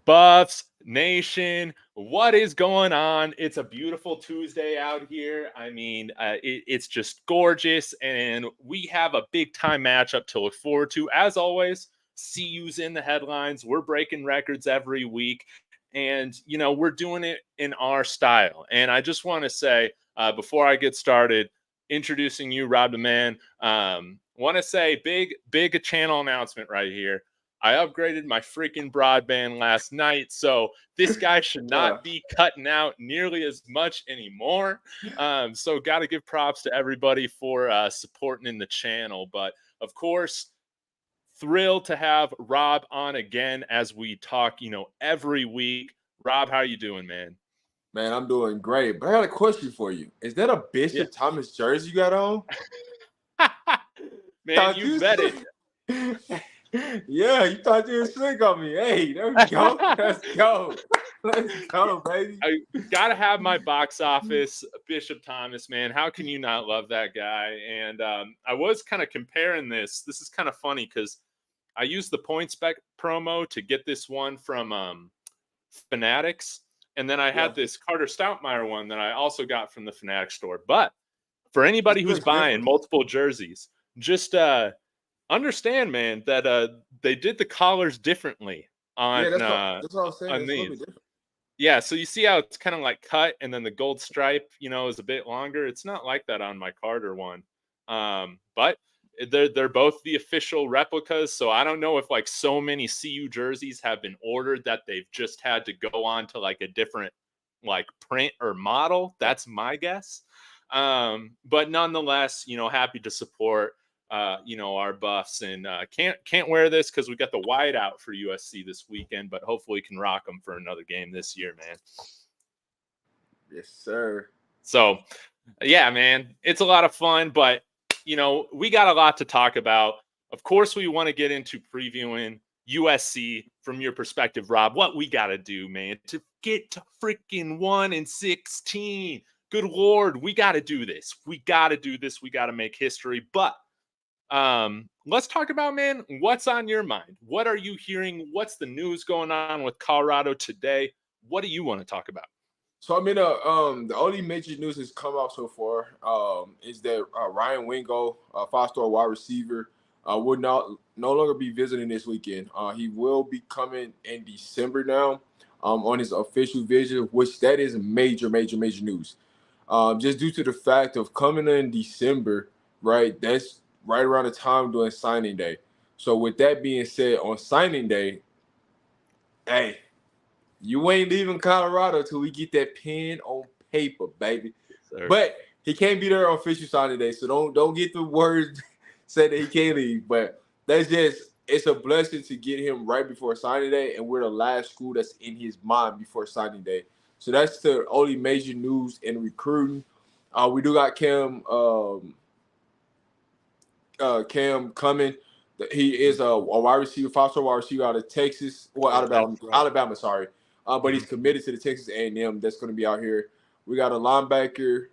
Buffs Nation, what is going on? It's a beautiful Tuesday out here. I mean, it's just gorgeous, and we have a big time matchup to look forward to. As always, CU's in the headlines. We're breaking records every week, and we're doing it in our style. And I just want to say, before I get started, introducing you, Rob the Man. Want to say big channel announcement right here. I upgraded my freaking broadband last night, so this guy should not be cutting out nearly as much anymore. So got to give props to everybody for supporting in the channel. But of course, thrilled to have Rob on again as we talk, every week. Rob, how you doing, man? Man, I'm doing great. But I got a question for you. Is that a Yeah. Bishop Thomas jersey you got on? Man, you bet it. Yeah, you thought you were slick on me. Hey, there we go. Let's go. Let's go, baby. I gotta have my box office Bishop Thomas, man. How can you not love that guy? And I was kind of comparing this. This is kind of funny because I used the PointsBet promo to get this one from Fanatics, and then I had this Carter Stoutmeyer one that I also got from the Fanatics store. But for anybody who's buying multiple jerseys, just understand, man, that they did the collars differently on that's what I was saying. on It's a little these. bit different. Yeah, so you see how it's kind of like cut, and then the gold stripe, is a bit longer. It's not like that on my Carter one, but they're both the official replicas. So I don't know if like so many CU jerseys have been ordered that they've just had to go on to like a different like print or model. That's my guess. But nonetheless, happy to support our Buffs, and can't wear this because we got the white out for USC this weekend, but hopefully can rock them for another game this year, man. Yes, sir. So, yeah, man, it's a lot of fun, but we got a lot to talk about. Of course, we want to get into previewing USC from your perspective, Rob. What we got to do, man, to get to freaking 1-16. Good Lord, we got to do this. We got to do this. We got to make history. But let's talk about, man, what's on your mind? What are you hearing? What's the news going on with Colorado today? What do you want to talk about? So I mean, the only major news that's come out so far is that Ryan Wingo, a 5-star wide receiver, would no longer be visiting this weekend. He will be coming in December now on his official visit, which that is major news. Just due to the fact of coming in December, right? That's right around the time doing signing day. So with that being said, on signing day, hey, you ain't leaving Colorado till we get that pen on paper, baby. Yes, but he can't be there on official signing day, so don't get the words said that he can't leave. But it's a blessing to get him right before signing day, and we're the last school that's in his mind before signing day. So that's the only major news in recruiting. We do got Cam coming. He is a wide receiver, 5-star wide receiver out of Texas, or Alabama, sorry. But he's committed to the Texas A&M. That's going to be out here. We got a linebacker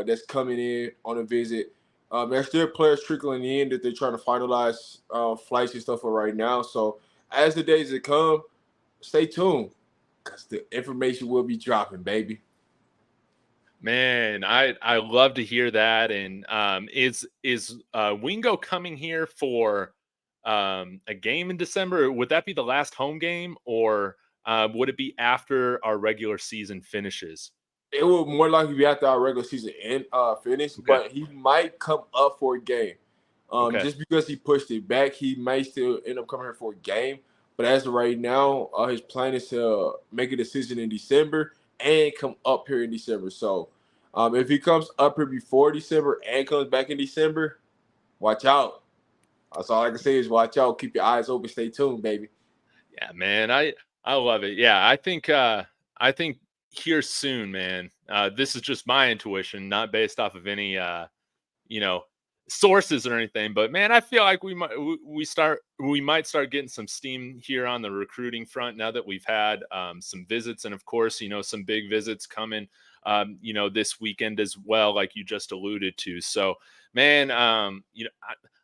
that's coming in on a visit. There's still players trickling in that they're trying to finalize flights and stuff for right now. So as the days that come, stay tuned because the information will be dropping, baby. Man, I love to hear that. And is Wingo coming here for a game in December? Would that be the last home game, or would it be after our regular season finishes? It will more likely be after our regular season finish, but he might come up for a game. Just because he pushed it back, he might still end up coming here for a game. But as of right now, his plan is to make a decision in December and come up here in December. So if he comes up here before December and comes back in December, watch out. That's all I can say is watch out. Keep your eyes open. Stay tuned, baby. Yeah, man, I love it. Yeah, I think here soon, man. This is just my intuition, not based off of any sources or anything. But man, I feel like we might start getting some steam here on the recruiting front now that we've had some visits, and of course, some big visits coming this weekend as well, like you just alluded to. So, man,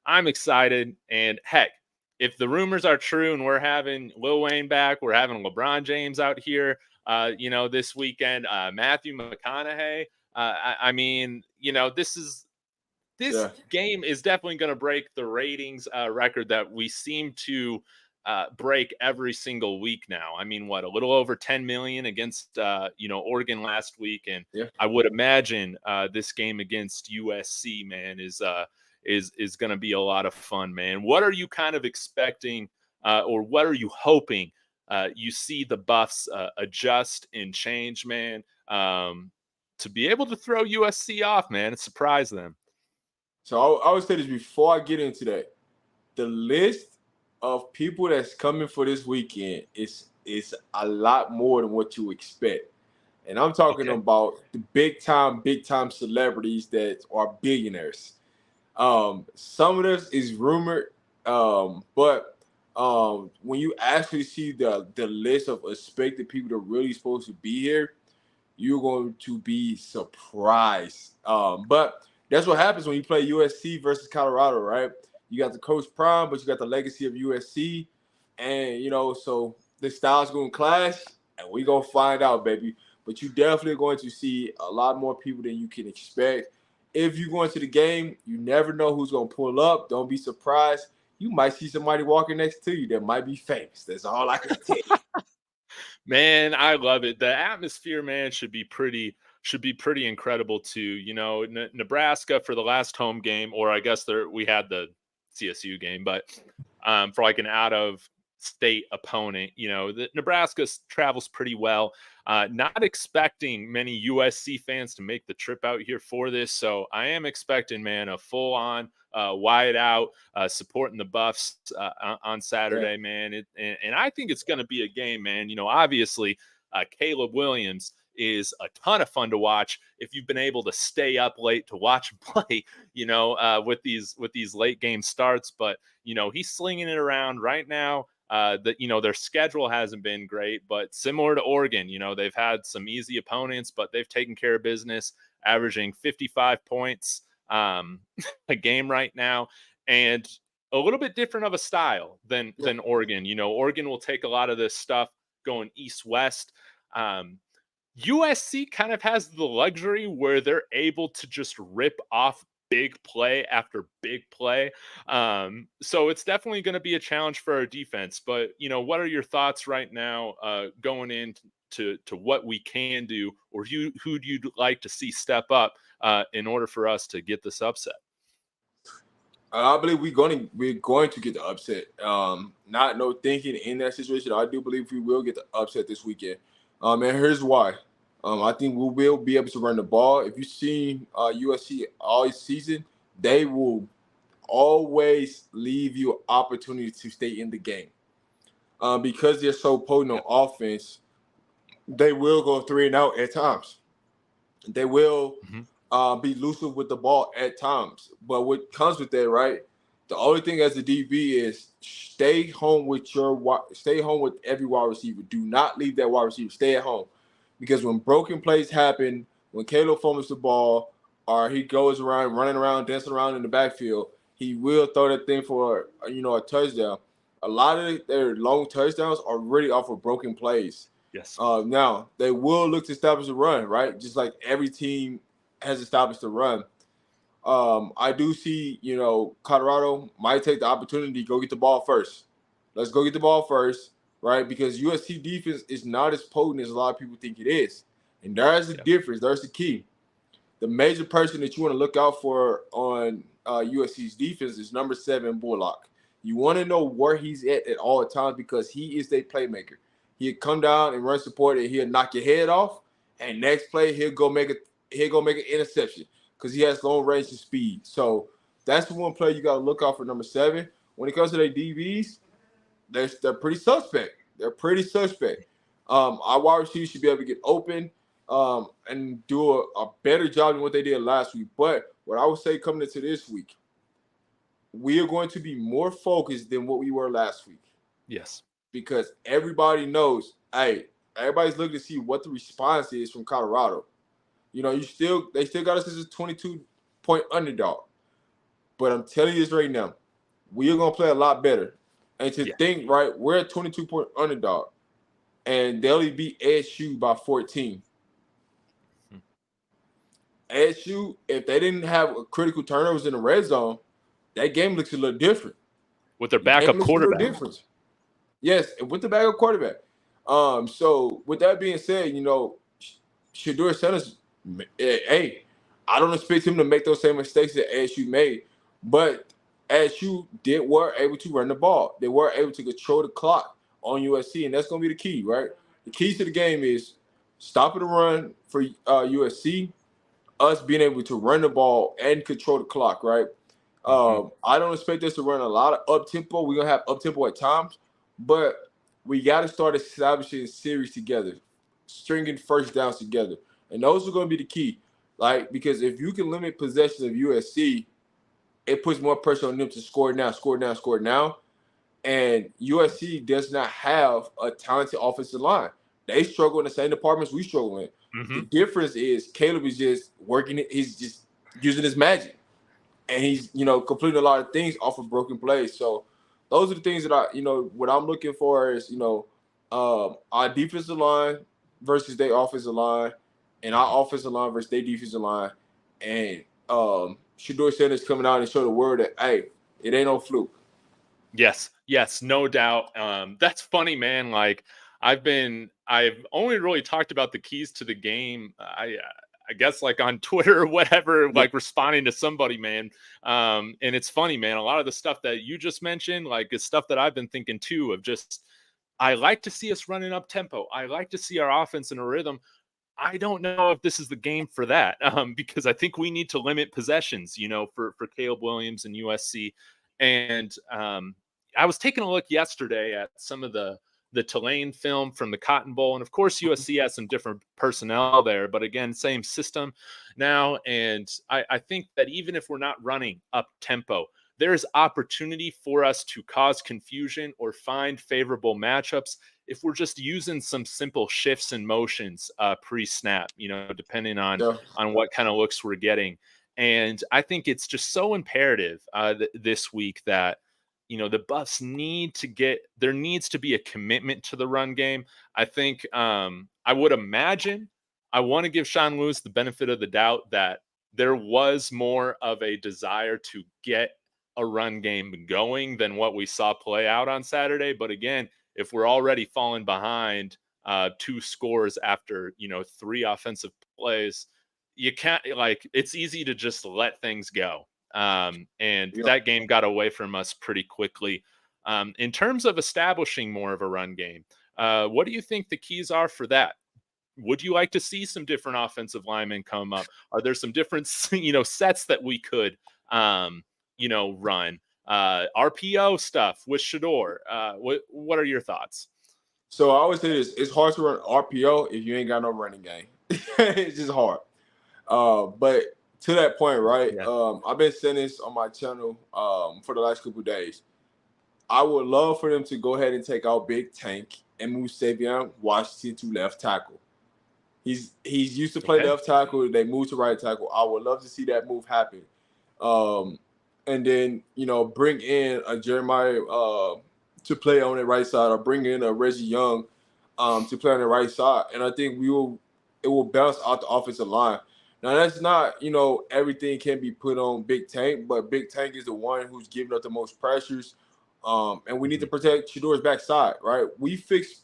I'm excited, and heck, if the rumors are true and we're having Lil Wayne back, we're having LeBron James out here, this weekend, Matthew McConaughey. I mean, this Yeah. game is definitely going to break the ratings record that we seem to break every single week now. I mean, what, a little over 10 million against Oregon last week, and Yeah. I would imagine this game against USC, man, is going to be a lot of fun, man. What are you kind of expecting, or what are you hoping you see the Buffs adjust and change, man, to be able to throw USC off, man, and surprise them? So I would say this before I get into that. The list of people that's coming for this weekend is a lot more than what you expect. And I'm talking Okay. about the big time celebrities that are billionaires. Some of this is rumored, but when you actually see the list of expected people that are really supposed to be here, you're going to be surprised. But that's what happens when you play USC versus Colorado, right? You got the Coach Prime, but you got the legacy of USC, and so the styles going to clash, and we gonna find out, baby. But you definitely going to see a lot more people than you can expect. If you go into the game, you never know who's gonna pull up. Don't be surprised. You might see somebody walking next to you that might be famous. That's all I can tell you. Man, I love it. The atmosphere, man, should be pretty incredible too. Nebraska for the last home game, or I guess we had the CSU game, but for like an out of state opponent, the Nebraska travels pretty well. Not expecting many USC fans to make the trip out here for this, so I am expecting, man, a full on wide out supporting the Buffs on Yeah. Saturday, man. And I think it's going to be a game, man. Obviously, Caleb Williams is a ton of fun to watch if you've been able to stay up late to watch him play. With these late game starts, but he's slinging it around right now. Their schedule hasn't been great, but similar to Oregon, they've had some easy opponents, but they've taken care of business, averaging 55 points a game right now, and a little bit different of a style than Oregon. Oregon will take a lot of this stuff going east-west. USC kind of has the luxury where they're able to just rip off big play after big play. So it's definitely going to be a challenge for our defense. But, what are your thoughts right now going into what we can do, or who do you like to see step up in order for us to get this upset? I believe we're going to get the upset. Not no thinking in that situation. I do believe we will get the upset this weekend. And here's why. I think we will be able to run the ball. If you see USC all season, they will always leave you opportunity to stay in the game. Because they're so potent on offense, they will go 3-and-out at times. They will Mhm. be elusive with the ball at times. But what comes with that, right? The only thing as a DB is stay home with every wide receiver. Do not leave that wide receiver. Stay at home. Because when broken plays happen, when Caleb fumbles the ball, or he goes around, running around, dancing around in the backfield, he will throw that thing for a touchdown. A lot of their long touchdowns are really off of broken plays. Yes. Now they will look to establish a run, right? Just like every team has established a run. I do see, Colorado might take the opportunity to go get the ball first. Let's go get the ball first, right? Because USC defense is not as potent as a lot of people think it is. And there's the difference. There's the key. The major person that you want to look out for on USC's defense is number 7, Bullock. You want to know where he's at all times because he is their playmaker. He'll come down and run support, and he'll knock your head off. And next play, he'll go make an interception because he has long range and speed. So that's the one player you got to look out for, number 7. When it comes to their DBs, they're pretty suspect. They're pretty suspect. Our wide receivers should be able to get open and do a better job than what they did last week. But what I would say coming into this week, we are going to be more focused than what we were last week. Yes. Because everybody knows, everybody's looking to see what the response is from Colorado. They still got us as a 22-point underdog. But I'm telling you this right now, we are going to play a lot better. And to Yeah. think, right, we're a 22-point underdog, and they only beat ASU by 14. Hmm. ASU, if they didn't have critical turnovers in the red zone, that game looks a little different. With their The game backup looks a little quarterback. different. Yes, with the backup quarterback. So with that being said, Shedeur Sanders, hey, I don't expect him to make those same mistakes that ASU made, but ASU were able to run the ball. They were able to control the clock on USC, and that's going to be the key, right? The key to the game is stopping the run for USC, us being able to run the ball and control the clock, right? Hmm. I don't expect us to run a lot of up tempo. We're gonna have up tempo at times, but we got to start establishing series together, stringing first downs together, and those are gonna be the key. Like, because if you can limit possessions of USC, it puts more pressure on them to score now, score now, score now. And USC does not have a talented offensive line. They struggle in the same departments we struggle in. The Hmm. difference is Caleb is just working it. He's just using his magic, and he's completing a lot of things off of broken plays. So those are the things that what I'm looking for is our defensive line versus their offensive line, and our offensive line versus their defensive line, and Shedeur Sanders coming out and show the world that, hey, it ain't no fluke. Yes, no doubt. That's funny, man. Like I've only really talked about the keys to the game. I guess like on Twitter or whatever, Yeah, like responding to somebody, man. And it's funny, man. A lot of the stuff that you just mentioned, like, is stuff that I've been thinking too. Of just, I like to see us running up tempo. I like to see our offense in a rhythm. I don't know if this is the game for that, because I think we need to limit possessions, for Caleb Williams and USC. And I was taking a look yesterday at some of the Tulane film from the Cotton Bowl, and of course USC has some different personnel there, but again, same system now. And I think that even if we're not running up tempo, there's opportunity for us to cause confusion or find favorable matchups if we're just using some simple shifts and motions pre-snap, depending on yeah, what kind of looks we're getting. And I think it's just so imperative this week that the Buffs there needs to be a commitment to the run game. I think I would imagine, I want to give Sean Lewis the benefit of the doubt that there was more of a desire to get a run game going than what we saw play out on Saturday. But again, if we're already falling behind 2 scores after 3 offensive plays, you can't, like, it's easy to just let things go. And yeah. that game got away from us pretty quickly. In terms of establishing more of a run game, what do you think the keys are for that? Would you like to see some different offensive linemen come up? Are there some different sets that we could run? RPO stuff with Shedeur. What are your thoughts? So I always say this: it's hard to run RPO if you ain't got no running game. It's just hard. But to that point, right? Yeah. I've been saying this on my channel for the last couple of days. I would love for them to go ahead and take out Big Tank and move Savion Washington to left tackle. He's used to play Okay. left tackle. They moved to right tackle. I would love to see that move happen. And then bring in a Jeremiah to play on the right side, or bring in a Reggie Young to play on the right side. And I think it will balance out the offensive line. Now that's not everything can be put on Big Tank, but Big Tank is the one who's giving up the most pressures. And we need to Mhm. protect Shedeur's backside, right? We fix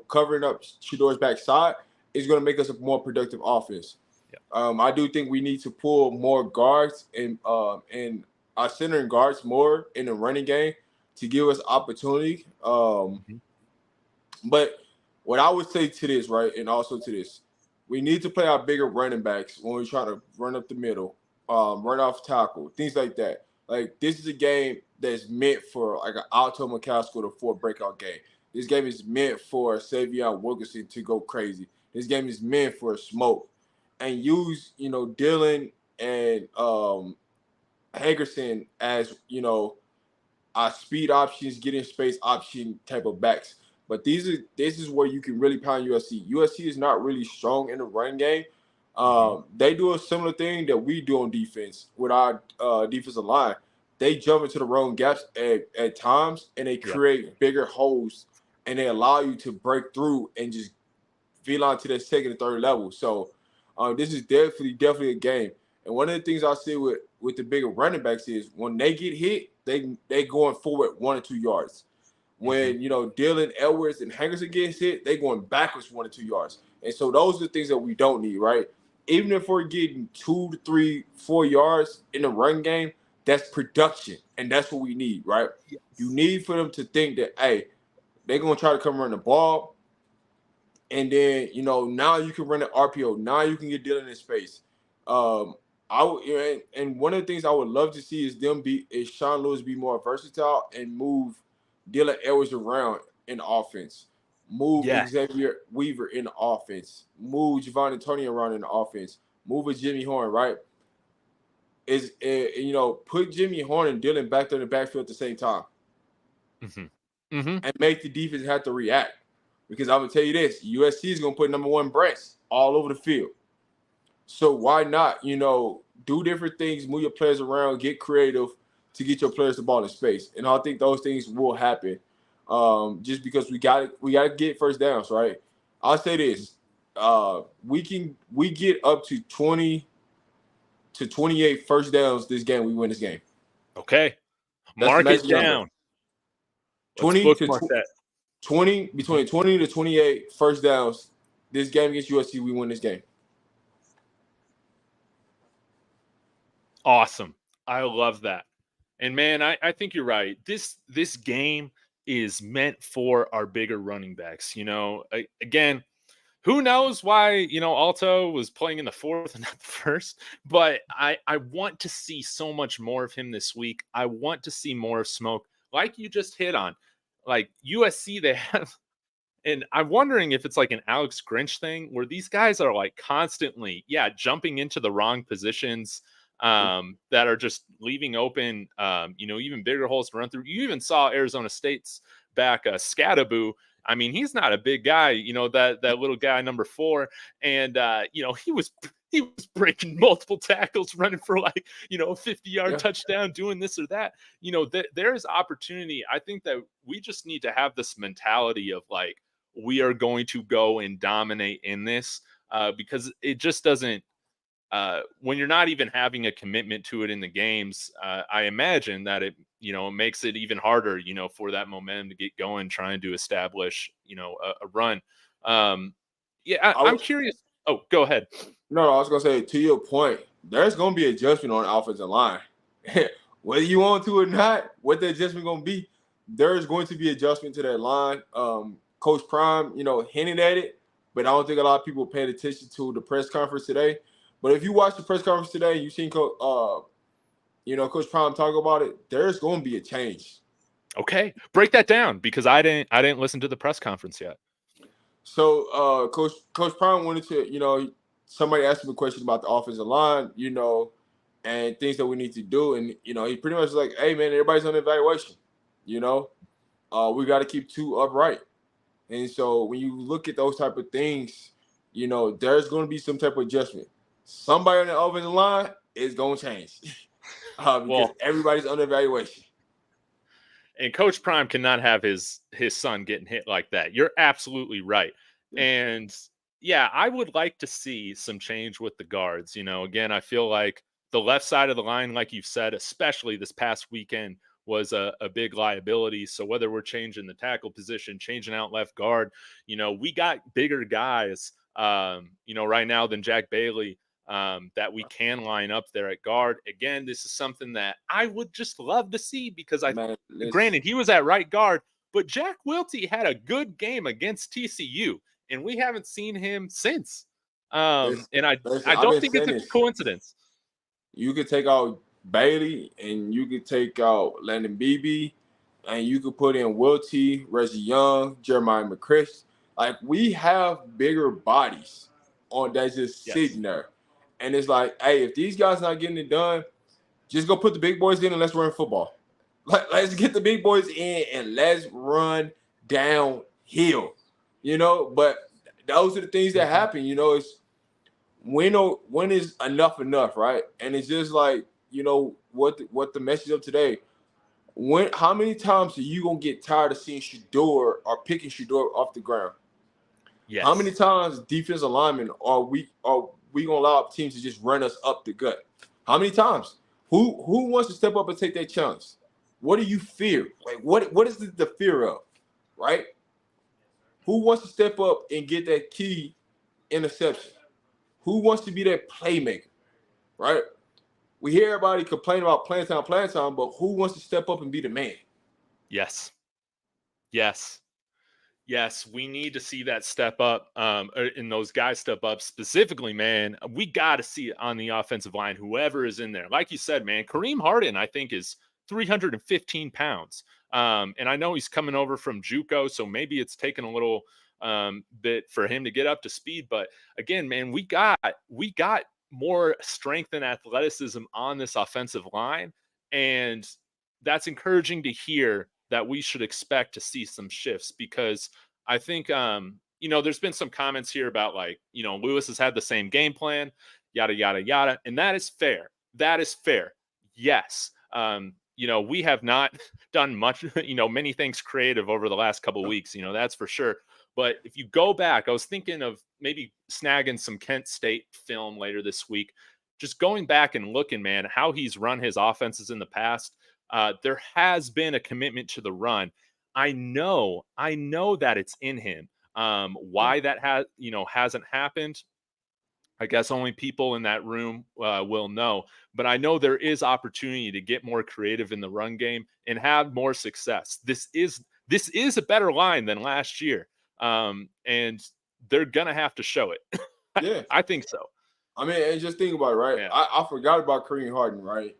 covering up Shedeur's backside is going to make us a more productive offense. Yeah. I do think we need to pull more guards and our center and guards more in the running game to give us opportunity. Mhm. But what I would say to this, right, and also to this, we need to play our bigger running backs when we try to run up the middle, run off tackle, things like that. Like, this is a game that's meant for like an Alto McCaskill to for a breakout game. This game is meant for Savion Wilkerson to go crazy. This game is meant for a smoke, and use Dylan and Hagerson as our speed options, getting space option type of backs. But this is where you can really pound USC. USC is not really strong in the run game. Mhm. They do a similar thing that we do on defense with our defensive line. they jump into the wrong gaps at times, and they Yep. create bigger holes, and they allow you to break through and just feel on to that second and third level. So this is definitely a game. And one of the things I see with the bigger running backs is when they get hit, they going forward 1 or 2 yards. Mm-hmm. When Dylan Edwards and Henderson gets hit, they going backwards 1 or 2 yards. And so those are the things that we don't need, right? Even if we're getting 2 to 3, 4 yards in the run game, that's production, and that's what we need, right? Yes. You need for them to think that, hey, they're gonna try to come run the ball, and then now you can run an RPO. Now you can get Dylan in space. I would, and one of the things I would love to see is Sean Lewis be more versatile and move Dylan Edwards around in offense, move Yeah. Xavier Weaver in the offense, move Javon Antonio around in the offense, move a Jimmy Horn, right? Put Jimmy Horn and Dylan back there in the backfield at the same time, and make the defense have to react. Because I'm gonna tell you this, USC is gonna put number 1 brace all over the field. So why not, do different things, move your players around, get creative to get your players the ball in space. And I think those things will happen. Just because we gotta get first downs, right? I'll say this. We get up to 20 to 28 first downs this game, we win this game. Okay. That's Mark it down. Number. 20 to 20 between 20 to 28 first downs this game against USC, we win this game. Awesome. I love that. And man, I think you're right. This game is meant for our bigger running backs. Again, who knows why, Alto was playing in the 4th and not the 1st, but I want to see so much more of him this week. I want to see more of Smoke, like you just hit on. Like USC, they have, and I'm wondering if it's like an Alex Grinch thing where these guys are like constantly, jumping into the wrong positions, that are just leaving open, even bigger holes to run through. You even saw Arizona State's back, Scadaboo. I mean, he's not a big guy, that little guy, number 4. And, he was breaking multiple tackles, running for like, a 50-yard touchdown, doing this or that. There's opportunity. I think that we just need to have this mentality of like, we are going to go and dominate in this, because it just doesn't, when you're not even having a commitment to it in the games, I imagine that it, makes it even harder, for that momentum to get going, trying to establish, a run. I'm curious. Oh, go ahead. No, I was going to say, to your point, there's going to be adjustment on the offensive line. Whether you want to or not, what the adjustment going to be, there's going to be adjustment to that line. Coach Prime, hinted at it, but I don't think a lot of people paid attention to the press conference today. But if you watch the press conference today, you've seen Coach Prime talk about it. There's going to be a change. Okay, break that down, because I didn't listen to the press conference yet. So Coach Prime wanted to, somebody asked him a question about the offensive line, and things that we need to do, and he pretty much was like, "Hey man, everybody's on evaluation. We got to keep 2 upright." And so when you look at those type of things, there's going to be some type of adjustment. Somebody on the offensive line is going to change because everybody's under evaluation. And Coach Prime cannot have his son getting hit like that. You're absolutely right. And I would like to see some change with the guards. Again, I feel like the left side of the line, like you've said, especially this past weekend, was a big liability. So whether we're changing the tackle position, changing out left guard, we got bigger guys, right now than Jack Bailey, that we can line up there at guard. Again, this is something that I would just love to see, because granted, he was at right guard, but Jack Wiltie had a good game against TCU, and we haven't seen him since. And I don't think it's a coincidence. You could take out Bailey, and you could take out Landon Beebe, and you could put in Wiltie, Reggie Young, Jeremiah McChrist. Like, we have bigger bodies on that's just sitting there. And it's like, hey, if these guys not getting it done, just go put the big boys in and let's run football. Let's get the big boys in and let's run downhill. But those are the things that happen. It's when is enough, right? And it's just like, you know what the message of today. How many times are you gonna get tired of seeing Shador or picking Shador off the ground? How many Yes. times defensive linemen are we gonna allow teams to just run us up the gut? How many times? Who wants to step up and take that chance? What do you fear? Like what is the fear of? Right? Who wants to step up and get that key interception? Who wants to be that playmaker? Right? We hear everybody complain about playing time, but who wants to step up and be the man? Yes. Yes. Yes, we need to see that step up, and those guys step up specifically, man. We got to see it on the offensive line, whoever is in there. Like you said, man, Kareem Harden, I think, is 315 pounds. And I know he's coming over from JUCO, so maybe it's taken a little bit for him to get up to speed. But again, man, we got more strength and athleticism on this offensive line, and that's encouraging to hear that we should expect to see some shifts because I think there's been some comments here about like, Lewis has had the same game plan, yada yada yada, and that is fair. That is fair. Yes. We have not done much, many things creative over the last couple of weeks, that's for sure. But if you go back, I was thinking of maybe snagging some Kent State film later this week, just going back and looking, man, how he's run his offenses in the past. There has been a commitment to the run. I know that it's in him. Why that hasn't happened, I guess only people in that room will know. But I know there is opportunity to get more creative in the run game and have more success. This is a better line than last year, and they're gonna have to show it. Yeah, I think so. I mean, and just think about it, right? Yeah. I forgot about Kareem Harden, right?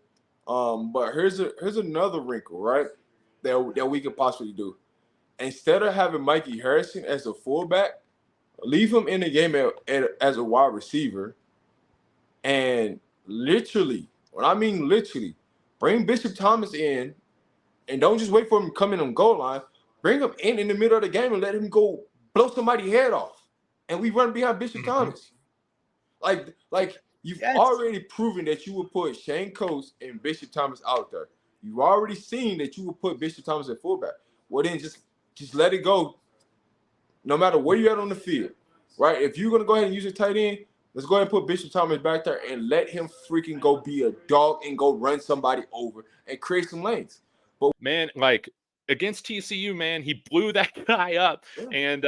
But here's another wrinkle, right? That we could possibly do. Instead of having Mikey Harrison as a fullback, leave him in the game as a wide receiver, and literally, when I mean literally, bring Bishop Thomas in, and don't just wait for him to come in on goal line. Bring him in the middle of the game and let him go blow somebody's head off, and we run behind Bishop Thomas. Like you've already proven that you would put Shane Coates and Bishop Thomas out there. You've already seen that you would put Bishop Thomas at fullback. Well, then just let it go. No matter where you're at on the field, right? If you're gonna go ahead and use a tight end, let's go ahead and put Bishop Thomas back there and let him freaking go be a dog and go run somebody over and create some lanes. But man, like against TCU, man, he blew that guy up, and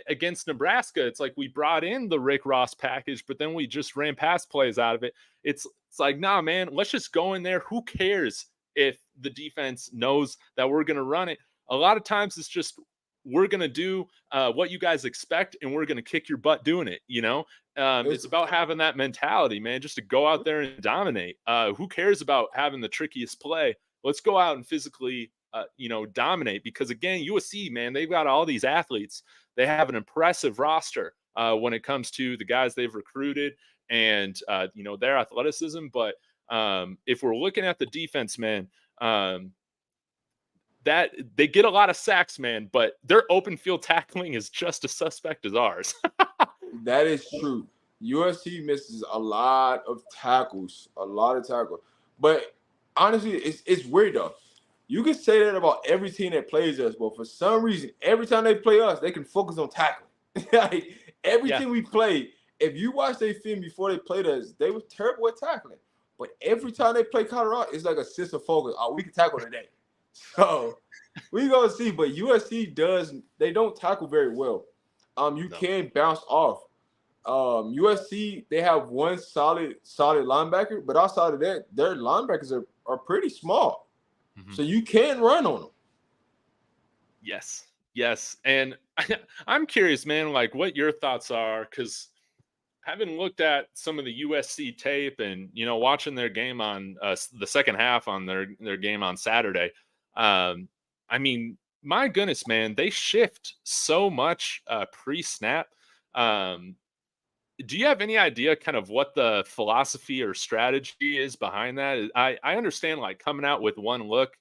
against Nebraska, it's like we brought in the Rick Ross package, but then we just ran pass plays out of it. It's like, nah, man, let's just go in there. Who cares if the defense knows that we're going to run it? A lot of times it's just we're going to do what you guys expect, and we're going to kick your butt doing it, It's about having that mentality, man, just to go out there and dominate. Who cares about having the trickiest play? Let's go out and physically dominate, because again, USC, man, they've got all these athletes. They have an impressive roster when it comes to the guys they've recruited and their athleticism. But if we're looking at the defense, man, that they get a lot of sacks, man, but their open field tackling is just as suspect as ours. That is true. USC misses a lot of tackles, But honestly, it's weird though. You can say that about every team that plays us, but for some reason, every time they play us, they can focus on tackling. Like everything we play, if you watch their film before they played us, they were terrible at tackling. But every time they play Colorado, it's like a sense of focus. Oh, we can tackle today. So we gonna see. But USC they don't tackle very well. You can bounce off. USC, they have one solid linebacker, but outside of that, their linebackers are pretty small. So you can run on them. Yes. And I'm curious, man, like what your thoughts are, because having looked at some of the USC tape and, watching their game on the second half on their game on Saturday, I mean, my goodness, man, they shift so much pre-snap. Do you have any idea kind of what the philosophy or strategy is behind that? I understand like coming out with one look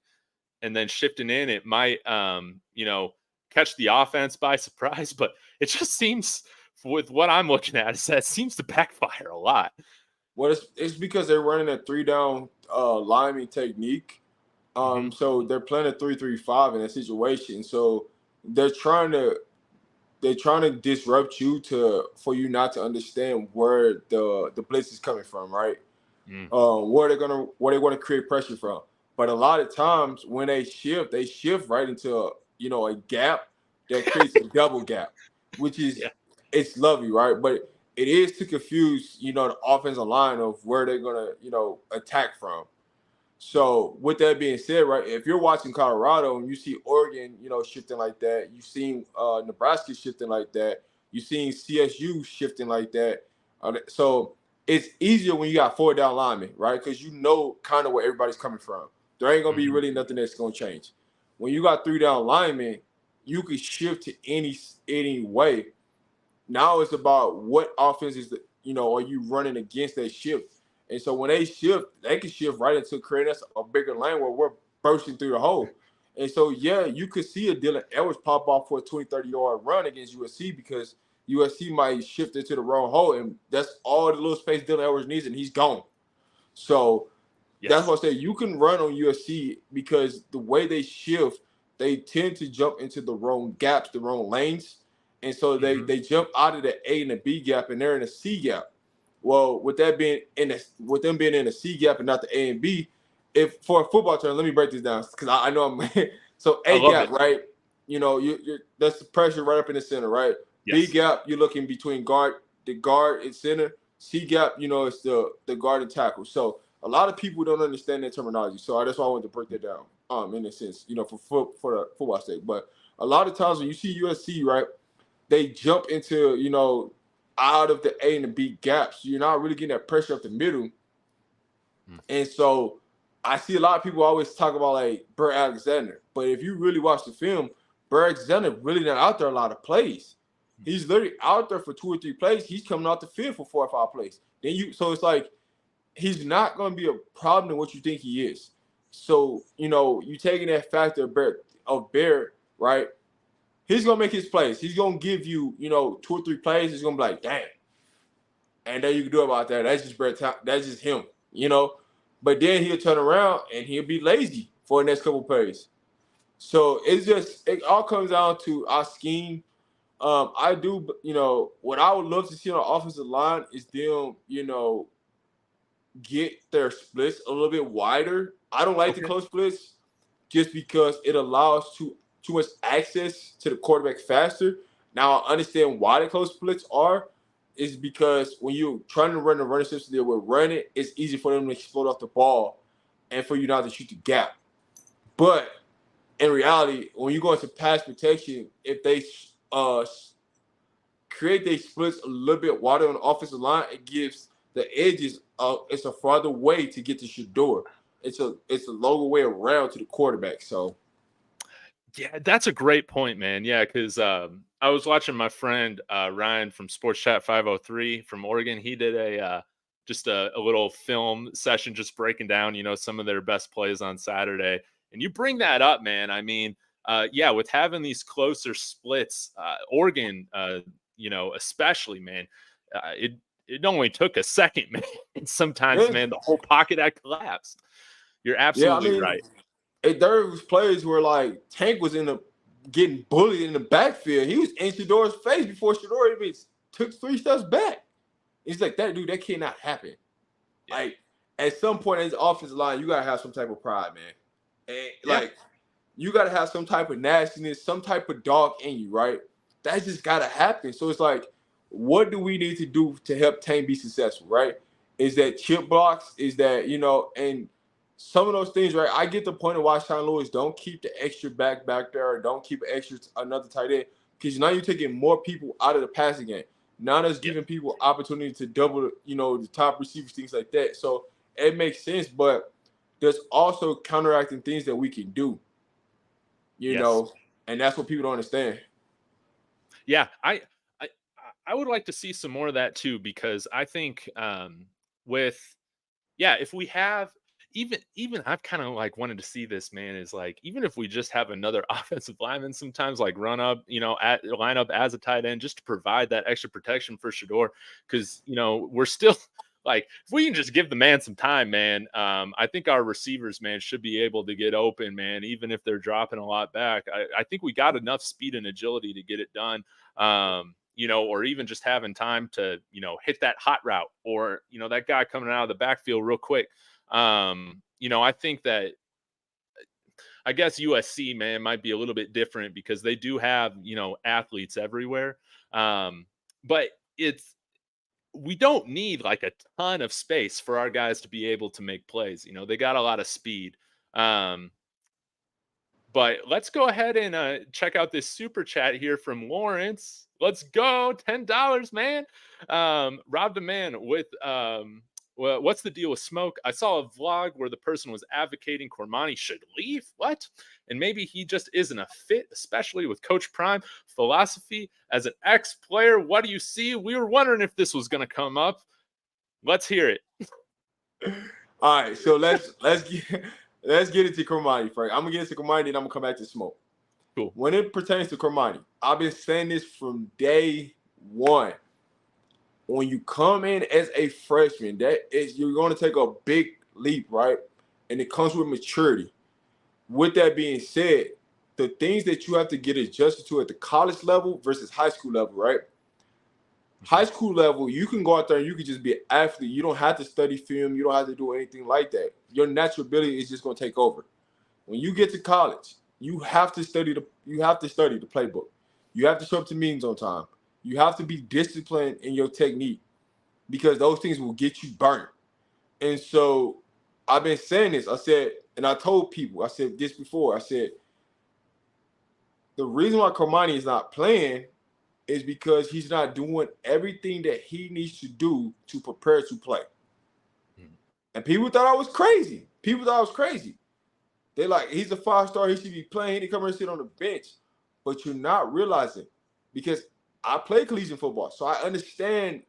and then shifting in, it might, catch the offense by surprise, but it just seems with what I'm looking at is that it seems to backfire a lot. Well, it's because they're running a 3 down lineman technique. Hmm. So they're playing a 3-3-5 in that situation. So they're trying to disrupt you for you not to understand where the blitz is coming from, right? Mm. Where they want to create pressure from. But a lot of times when they shift right into a gap that creates a double gap, which is Yeah. it's lovely, right? But it is to confuse the offensive line of where they're gonna attack from. So with that being said, right, if you're watching Colorado and you see Oregon, shifting like that, you've seen Nebraska shifting like that, you've seen CSU shifting like that. So it's easier when you got 4 down linemen, right? Because you know kind of where everybody's coming from. There ain't gonna be Hmm. really nothing that's gonna change. When you got 3 down linemen, you can shift to any way. Now it's about what offense are you running against that shift. And so when they shift, they can shift right into creating us a bigger lane where we're bursting through the hole. And so, yeah, you could see a Dylan Edwards pop off for a 20, 30-yard run against USC because USC might shift into the wrong hole. And that's all the little space Dylan Edwards needs, and he's gone. So that's Yes. what I say. You can run on USC because the way they shift, they tend to jump into the wrong gaps, the wrong lanes. And so they Hmm. they jump out of the A and the B gap and they're in a C gap. Well, with them being in a C gap and not the A and B, if for a football term, let me break this down because I know I'm so I A love it. gap, right? You're that's the pressure right up in the center, right? B Yes. gap, you're looking between the guard and center. C gap, it's the guard and tackle. So a lot of people don't understand that terminology. So that's why I wanted to break that down. In a sense, for the football sake. But a lot of times when you see USC, right, they jump into out of the A and the B gaps. You're not really getting that pressure up the middle. Mm. And so I see a lot of people always talk about like Burr Alexander. But if you really watch the film, Burr Alexander really not out there a lot of plays. He's literally out there for 2 or 3 plays. He's coming out the field for 4 or 5 plays. So it's like he's not going to be a problem than what you think he is. So, you taking that factor of Bear, right? He's going to make his plays. He's going to give you, 2 or 3 plays. He's going to be like, damn. And then you can do about that. That's just Bear. That's just him. But then he'll turn around and he'll be lazy for the next couple plays. So it all comes down to our scheme. I do, what I would love to see on the offensive line is them, get their splits a little bit wider. I don't like the Okay. close splits just because it allows too much access to the quarterback faster. Now I understand why the close splits are. Is because when you're trying to run the running system that we're running, it's easy for them to explode off the ball and for you not to shoot the gap. But in reality, when you go into pass protection, if they create their splits a little bit wider on the offensive line, it gives the edges it's a farther way to get to Shador. It's a longer way around to the quarterback. So Yeah, that's a great point, man. Yeah, because I was watching my friend Ryan from Sports Chat 503 from Oregon. He did just a little film session, just breaking down, some of their best plays on Saturday. And you bring that up, man. I mean, yeah, with having these closer splits, Oregon, especially, man, it only took a second, man. And sometimes, yeah, man, the whole pocket had collapsed. You're yeah. I absolutely mean, right. there was plays where like Tank was getting bullied in the backfield. He was in Shador's face before Shador even took 3 steps back. It's like that dude. That cannot happen. Yeah, Like at some point in his offensive line, you gotta have some type of pride, man. And yeah, like you gotta have some type of nastiness, some type of dog in you, right? That just gotta happen. So it's like, what do we need to do to help Tank be successful, right? Is that chip blocks? Is that and some of those things, right? I get the point of why Sean Lewis don't keep the extra back there, or don't keep extra another tight end, because now you're taking more people out of the passing game. Now that's yeah. giving people opportunity to double, the top receivers, things like that. So it makes sense, but there's also counteracting things that we can do, you Yes. know, and that's what people don't understand. Yeah, I I would like to see some more of that too because I think with yeah, if we have even I've kind of like wanted to see this man is like even if we just have another offensive lineman sometimes like run up, at line up as a tight end just to provide that extra protection for Shador because we're still like if we can just give the man some time, man, I think our receivers, man, should be able to get open, man, even if they're dropping a lot back. I think we got enough speed and agility to get it done. Or even just having time to, hit that hot route or, that guy coming out of the backfield real quick. I think that I guess USC, man, might be a little bit different because they do have, athletes everywhere. But we don't need like a ton of space for our guys to be able to make plays. They got a lot of speed. But let's go ahead and check out this super chat here from Lawrence. Let's go. $10, man. Robbed a man with well, what's the deal with Smoke? I saw a vlog where the person was advocating Cormani should leave. What? And maybe he just isn't a fit, especially with Coach Prime philosophy as an ex-player. What do you see? We were wondering if this was going to come up. Let's hear it. All right, so let's get into Cormani first. I'm gonna get into Cormani, then I'm gonna come back to Smoke. Cool. When it pertains to Cormani, I've been saying this from day one. When you come in as a freshman, you're going to take a big leap, right? And it comes with maturity. With that being said, the things that you have to get adjusted to at the college level versus high school level, right? High school level, you can go out there and you can just be an athlete. You don't have to study film. You don't have to do anything like that. Your natural ability is just going to take over. When you get to college, you have to study the playbook. You have to show up to meetings on time. You have to be disciplined in your technique because those things will get you burnt. And so I've been saying this. I said, and I told people, I said this before. I said, the reason why Cormani is not playing is because he's not doing everything that he needs to do to prepare to play. And people thought I was crazy. They're like, he's a 5-star. He should be playing. He need to come and sit on the bench. But you're not realizing because I play collegiate football, so I understand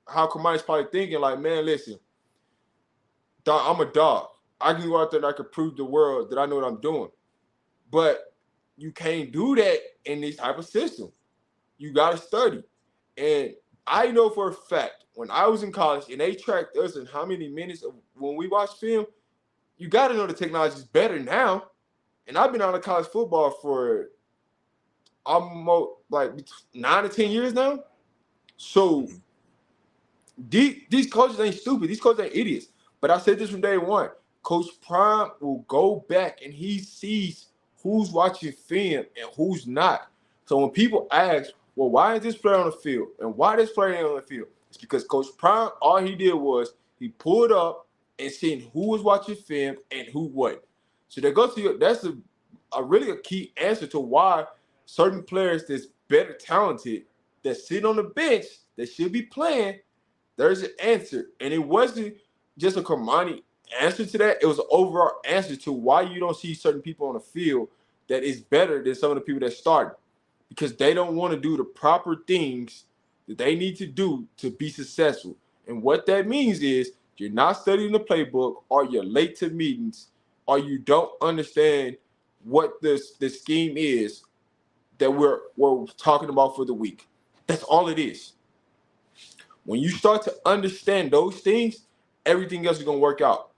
how Cormani's probably thinking, like, man, listen, I'm a dog. I can go out there and I can prove the world that I know what I'm doing. But you can't do that in this type of system. You got to study. And I know for a fact, when I was in college and they tracked us and how many minutes of when we watched film, you got to know the technology is better now. And I've been out of college football for almost like 9 to 10 years now. So these coaches ain't stupid. These coaches ain't idiots. But I said this from day one. Coach Prime will go back and he sees who's watching film and who's not. So when people ask, well, why is this player on the field and why this player ain't on the field? It's because Coach Prime, all he did was he pulled up and seen who was watching film and who wasn't. So that's a really a key answer to why certain players that's better talented that sit on the bench that should be playing, there's an answer. And it wasn't just a Cormani answer to that. It was an overall answer to why you don't see certain people on the field that is better than some of the people that started. Because they don't want to do the proper things that they need to do to be successful. And what that means is you're not studying the playbook or you're late to meetings or you don't understand what the scheme is that we're talking about for the week. That's all it is. When you start to understand those things, everything else is going to work out.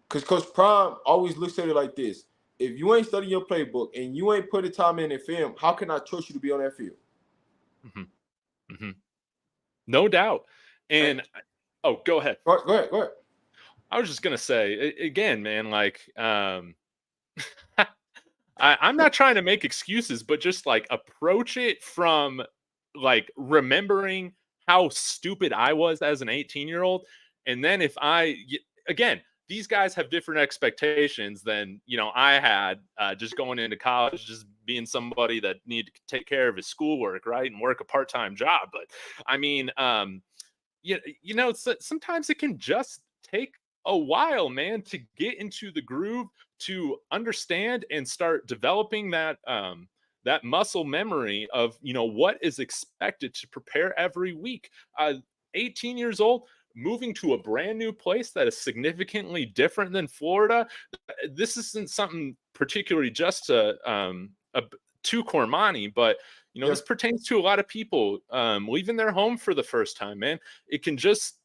Because Coach Prime always looks at it like this. If you ain't studying your playbook and you ain't putting time in film, how can I trust you to be on that field? Mm-hmm. Mm-hmm. No doubt. And go ahead. Go ahead. I was just going to say, again, man, like, I'm not trying to make excuses, but just like approach it from like remembering how stupid I was as an 18-year-old. And then again, these guys have different expectations than, I had just going into college, just being somebody that needed to take care of his schoolwork, right, and work a part-time job. But I mean, sometimes it can just take a while, man, to get into the groove, to understand and start developing that muscle memory of what is expected to prepare every week. 18 years old, moving to a brand new place that is significantly different than Florida. This isn't something particularly just to Cormani, but this pertains to a lot of people leaving their home for the first time, man. It can just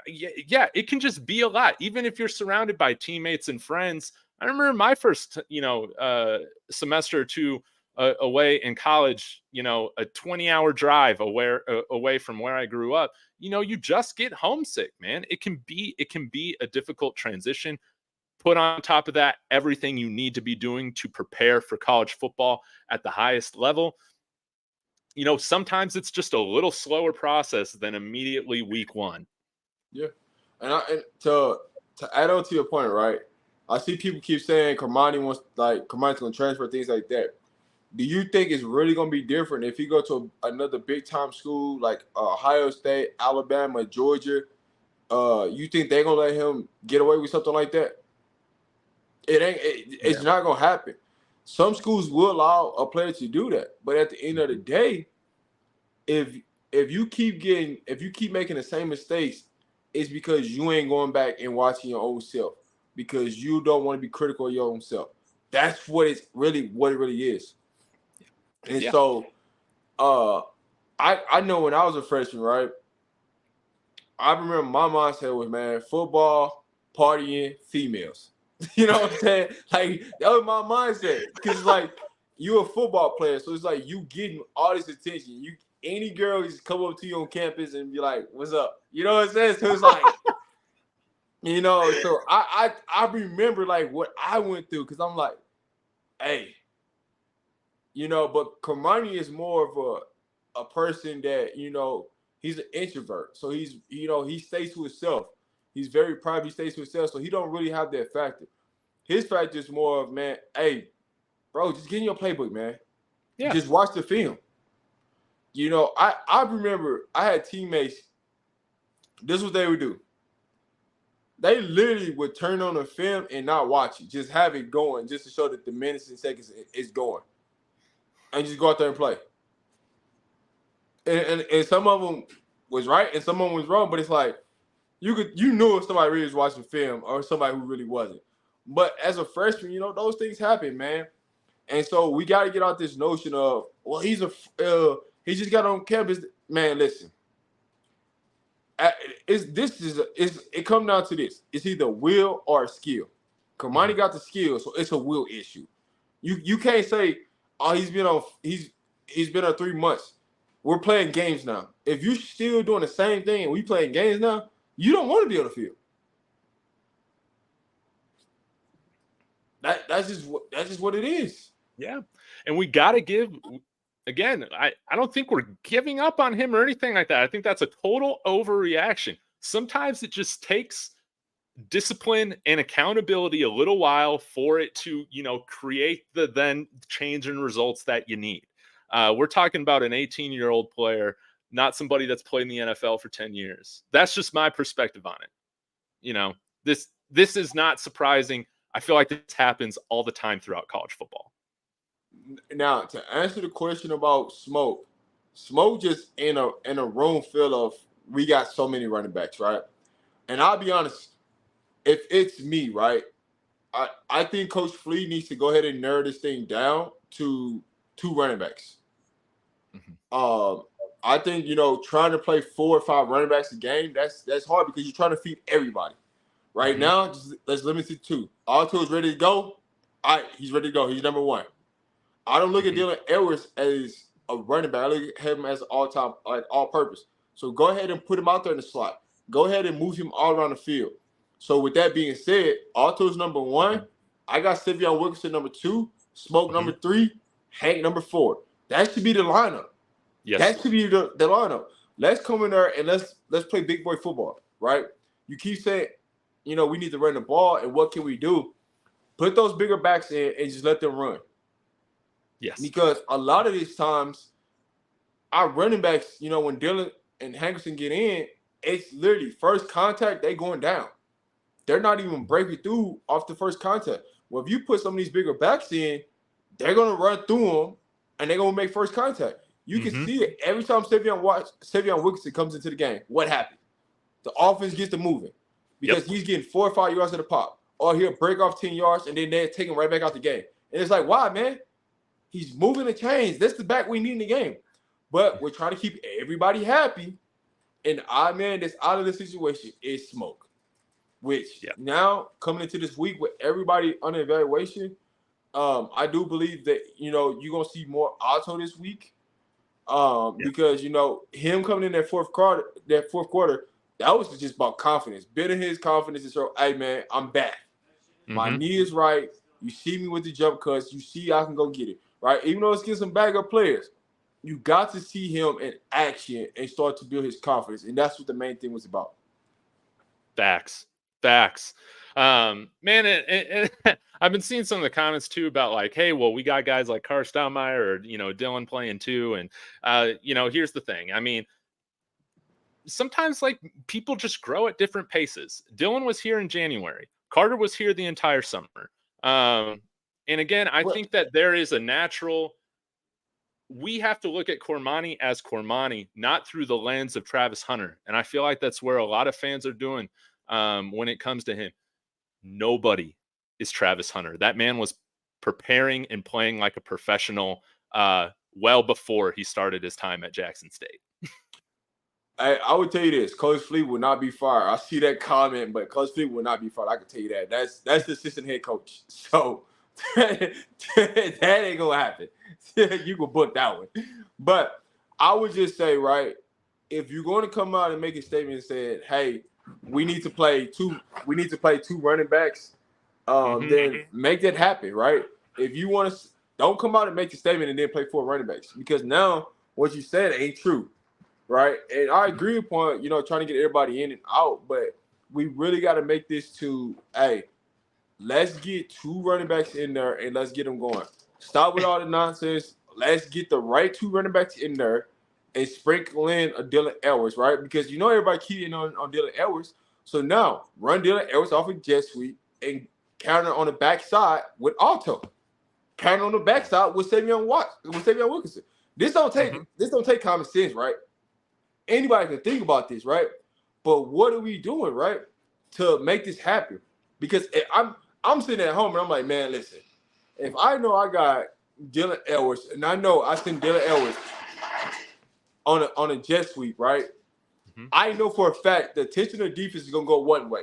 yeah, it can just be a lot, even if you're surrounded by teammates and friends. I remember my first, semester or two away in college, a 20-hour drive away from where I grew up. You just get homesick, man. It can be a difficult transition. Put on top of that everything you need to be doing to prepare for college football at the highest level. Sometimes it's just a little slower process than immediately week one. Yeah, and to add on to your point, right? I see people keep saying Kamani's gonna transfer, things like that. Do you think it's really gonna be different if he go to another big time school like Ohio State, Alabama, Georgia? You think they're gonna let him get away with something like that? It's Yeah. not gonna happen. Some schools will allow a player to do that, but at the end of the day, if you keep making the same mistakes, it's because you ain't going back and watching your own self because you don't want to be critical of your own self. That's what it really is. And Yeah. so I know when I was a freshman, right? I remember my mindset was, man, football, partying, females. You know what I'm saying? Like that was my mindset. Because it's like you're a football player, so it's like you getting all this attention. Any girl just come up to you on campus and be like, "What's up?" You know what I'm saying? So it's like, so I remember like what I went through because I'm like, hey, but Kamani is more of a person that, he's an introvert. So he stays to himself. He's very private, he stays to himself. So he don't really have that factor. His factor is more of, man, hey, bro, just get in your playbook, man. Yeah. Just watch the film. I remember I had teammates, this is what they would do. They literally would turn on the film and not watch it. Just have it going just to show that the minutes and seconds is going. And just go out there and play. And some of them was right and some of them was wrong, but it's like you knew if somebody really was watching film or somebody who really wasn't. But as a freshman, those things happen, man. And so we got to get out this notion of, well, he just got on campus. Man, listen, it comes down to this. It's either will or skill. Kamani got the skill, so it's a will issue. You can't say, oh, he's been on 3 months. We're playing games now. If you're still doing the same thing and we playing games now, you don't want to be on the field. That's just what it is. Yeah. And we got to give, again, I don't think we're giving up on him or anything like that. I think that's a total overreaction. Sometimes it just takes discipline and accountability a little while for it to, create the then change in results that you need. We're talking about an 18-year-old player, not somebody that's played in the NFL for 10 years. That's just my perspective on it. This is not surprising. I feel like this happens all the time throughout college football. Now, to answer the question about Smoke just in a room full of, we got so many running backs, right? And I'll be honest, if it's me, right, I think Coach Flea needs to go ahead and narrow this thing down to 2 running backs. I think, trying to play 4 or 5 running backs a game, that's hard because you're trying to feed everybody. Right now, let's limit it to 2. Alto is ready to go. All right, he's ready to go. He's number 1. I don't look at Dylan Edwards as a running back. I look at him as all-time, like all-purpose. So go ahead and put him out there in the slot. Go ahead and move him all around the field. So with that being said, Alto's number 1. I got Stevion Wilkinson number 2, Smoke number 3, Hank number 4. That should be the lineup. Yes. That should be the lineup. Let's come in there and let's play big boy football, right? You keep saying, we need to run the ball, and what can we do? Put those bigger backs in and just let them run. Yes. Because a lot of these times, our running backs, when Dylan and Hankerson get in, it's literally first contact, they going down. They're not even breaking through off the first contact. Well, if you put some of these bigger backs in, they're going to run through them, and they're going to make first contact. You can see it every time Stevion Wilkinson comes into the game. What happened? The offense gets to moving because he's getting 4 or 5 yards at the pop. Or he'll break off 10 yards, and then they're taking right back out the game. And it's like, why, man? He's moving the chains. That's the back we need in the game. But we're trying to keep everybody happy. an odd man that's out of the situation is Smoke. Which Yeah. now coming into this week with everybody under evaluation, I do believe that you're gonna see more Alto this week. Because him coming in that fourth quarter, that was just about confidence, building his confidence and show, hey man, I'm back. My knee is right. You see me with the jump cuts. You see I can go get it. Right? Even though it's against some backup players, you got to see him in action and start to build his confidence. And that's what the main thing was about. Facts. Man, and I've been seeing some of the comments too about like, hey, well, we got guys like Carr Steinmeier or Dylan playing too, and here's the thing. I mean, sometimes like people just grow at different paces. Dylan was here in January. Carter was here the entire summer. And again, I think that there is a natural. We have to look at Cormani as Cormani, not through the lens of Travis Hunter. And I feel like that's where a lot of fans are doing when it comes to him. Nobody is Travis Hunter. That man was preparing and playing like a professional well before he started his time at Jackson State. I would tell you this: Coach Fleet will not be fired. I see that comment, but Coach Fleet will not be fired. I can tell you that. That's the assistant head coach. So that ain't gonna happen. You can book that one. But I would just say, right, if you're going to come out and make a statement and say, "Hey, we need to play two running backs," then make that happen, right? If you want to, don't come out and make a statement and then play 4 running backs, because now what you said ain't true. Right. And I agree upon, trying to get everybody in and out, but we really got to make this to, hey, let's get 2 running backs in there and let's get them going. Stop with all the nonsense. Let's get the right 2 running backs in there and sprinkle in a Dylan Edwards, right? Because everybody keying on Dylan Edwards. So now run Dylan Edwards off of jet sweep and counter on the backside with Alto. Counter on the backside with Savion Wilkinson. This don't take common sense, right? Anybody can think about this, right? But what are we doing, right, to make this happen? Because I'm sitting at home and I'm like, man, listen, if I know I got Dylan Edwards and I know I send Dylan Edwards on a jet sweep, right? I know for a fact the attention of defense is gonna go one way.